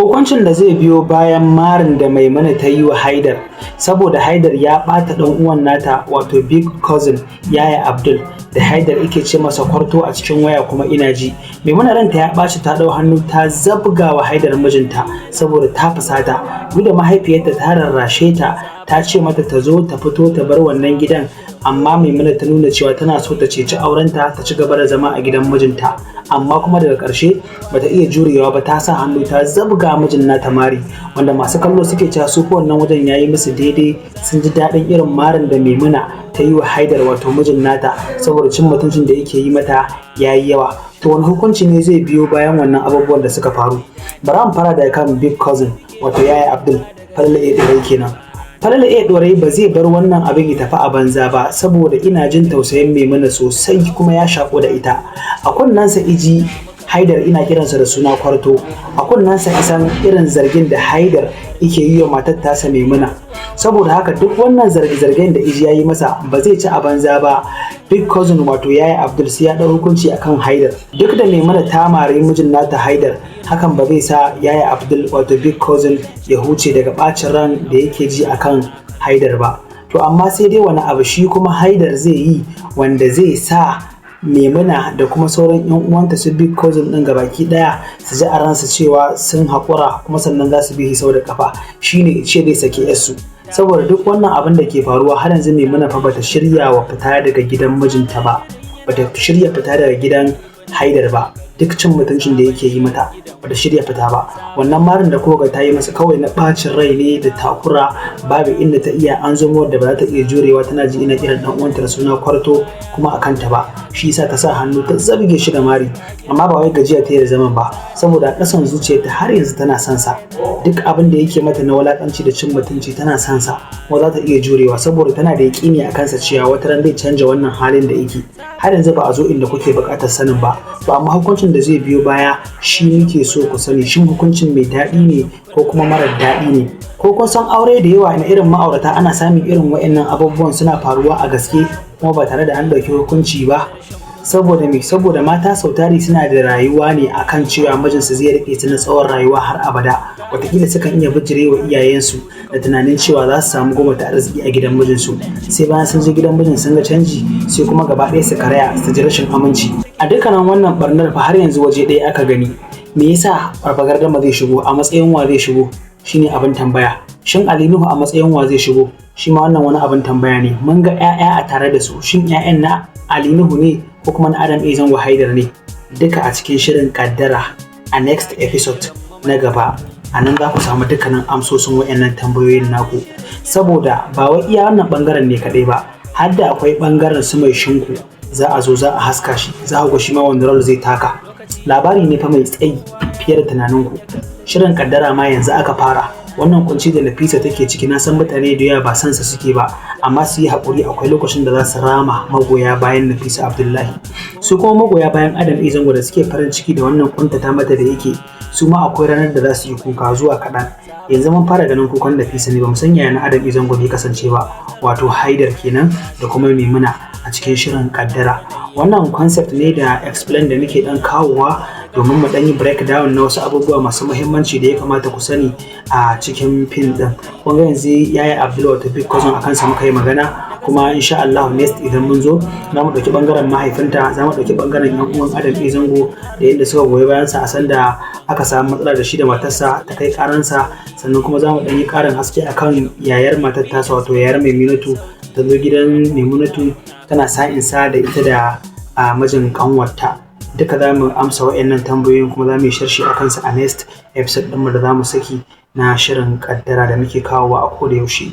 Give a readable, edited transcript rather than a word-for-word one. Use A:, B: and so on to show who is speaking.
A: Hukuncin da zai biyo bayan marin da Maimuna ta yi wa Haidar saboda Haidar ya ɓata ɗan uwan nata wato big cousin Yaya Abdul da Haidar yake ce masa kwarto a cikin waya kuma ina ji. Maimuna ranta ya ɓaci ta ɗau hannu ta zabga wa Haidar mijinta saboda ta fusata. Duk da mahaifiyarta ta rarrashe ta ce mata ta zo ta fito ta bar wannan gidan, amma Maimuna ta nuna cewa tana so ta ceci aurenta ta ci gaba da zama a gidan mijinta, amma kuma daga ƙarshe bata iya jurewa ba, ta sa hannu ta zabga mijin nata mari, wanda masu kallo suke cewa su wannan wajen yayi musu daidai, sun ji daɗin irin marin da Maimuna ta yi wa Haidar wato mijin nata saboda cin mutuncin da yake yi mata yayi yawa. To wani hukunci ne zai biyo bayan wannan abubuwan da suka faru? Bara mu fara da kan big cousin wato Yaya Abdul, Falalu ɗorai kenan. Falalu ɗorai ba zai bar wannan abin ya tafi a banza ba, saboda ina jin tausayin Maimuna sosai kuma ya shaƙu da ita. A kunnensa iji Haidar ina kiransa da suna kwarto, a kunnensa isan irin zargin da Haidar yake yi wa matar tasa Maimuna. Saboda haka duk wannan zarge-zargen da iji ya yi masa ba zai ci a banza ba. Big cousin wato Yaya Abdul sai ya ɗau hukunci akan Haidar. Duk da Maimuna ta mari mijin nata Haidar, hakan ba zai sa Yaya Abdul wato big cousin ya huce daga ɓacin ran da yake ji akan Haidar ba. To amma sai dai wani abu shi kuma Haidar zai yi wanda zai sa Maimuna da kuma sauran 'yan uwanta su big cousin ɗin gabaki ɗaya su ji a ransu cewa sun haƙura kuma sannan za su bi sau da kafa, shine ce zai sake yarsu. Saboda duk wannan abin da ke faruwa har yanzu Maimuna fa bata shirya wa fita daga gidan mijinta ba, bata shirya fita daga gidan Haidar ba. Duk cin mutuncin da yake yi mata bata shirya fita ba. Wannan marin da koga ta yi masa kawai na ɓacin rai ne da takura, babu inda ta iya, an zamo da ba za ta iya jurewa, tana ji ina kiran dan uwanta da suna kwarto kuma a kanta ba, shi yasa ta sa hannu ta zabge shi da mari. Amma ba wai gajiya ta yi da zaman ba, saboda a ƙasan zuciyarta har yanzu tana son sa. Duk abin da yake mata na wulaƙanci da cin mutunci tana son sa, kuma za ta iya jurewa saboda tana da yaƙini a kansa cewa wata ran zai canja wannan halin da yake. Har yanzu ba a zo inda kuke buƙatar sanin ba, to amma hukuncin da zai biyo baya shi muke so ku sani, shin hukuncin mai daɗi ne ko kuma marar daɗi ne? Ko kun san aure da yawa na irin ma'aurata ana samun irin waɗannan abubuwan suna faruwa a gaske kuma ba tare da an ɗauki hukunci ba? Saboda me? Saboda mata sau tari suna da rayuwa ne akan cewa mijinsu zai riƙe su na tsawon rayuwa har abada. Wataƙila sukan iya bijirewa iyayensu da tunanin cewa za su samu goma ta arziki a gidan mijinsu, sai bayan sun je gidan mijin sun ga canji sai kuma gaba ɗaya su karaya su ji rashin aminci. A dukkanin wannan barnar fa har yanzu waje ɗaya aka gani. Me yasa farfagardama zai shigo? A matsayin wa zai shigo? Shine abin tambaya. Shin Ali Nuhu a matsayin wa zai shigo? Shi ma wannan wani abin tambaya ne. Mun ga 'ya'ya a tare da su, shin 'ya'yan na Ali Nuhu ne ko kuma na Adam A Zango Haidar ne? Duka a cikin shirin Kaddara a next episode na gaba. A nan za ku samu dukkanin amsoshin waɗannan tambayoyin naku. Saboda ba wai iya wannan ɓangaren ne kaɗai ba, har da akwai ɓangaren su mai shinku. Za a zo za a haska shi, za ku ga shi ma wani rol zai taka. Labari ne fa mai tsayi fiye da tunaninku. Shirin Kaddara ma yanzu aka fara. Wannan kunci da Nafisa take ciki na san mutane da yawa ba san sa suke ba, amma su yi haƙuri, akwai lokacin da za su rama magoya bayan Nafisa Abdullahi. Su kuma magoya bayan Adam A Zango da suke farin ciki da wannan kuntata mata da yake, su ma akwai ranar da za su yi kuka zuwa kaɗan. Yanzu mun fara ganin kukan Nafisa ne, ba mu san yaya na Adam A Zango bai kasance ba, wato Haidar kenan da kuma Maimuna a cikin shirin Kaddara. Wannan concept ne da explain da nake dan kawowa domin mu dan yi breakdown na wasu abubuwa masu muhimmanci da ya kamata ku sani a cikin fim din. Kun ga yanzu Yaya Abdul wato big cousin akan sa muka yi magana, kuma insha Allah next idan mun zo za mu ɗauki ɓangaren mahaifinta, za mu ɗauki ɓangaren yan uwan Adam A Zango da yadda suka goyi bayan sa a sanda aka samu matsala da shi da matarsa ta kai karansa, sannan kuma za mu ɗan yi ƙarin haske akan yayar matar tasa wato yayar Maimunatu ta zo gidan Maimunatu tana sa'insa da ita da mijin kanwarta. Duka za mu amsa waɗannan tambayoyin kuma za mu yi sharshi a kansa a next episode ɗinmu da za mu saki na shirin Kaddara da muke kawowa a koda yaushe.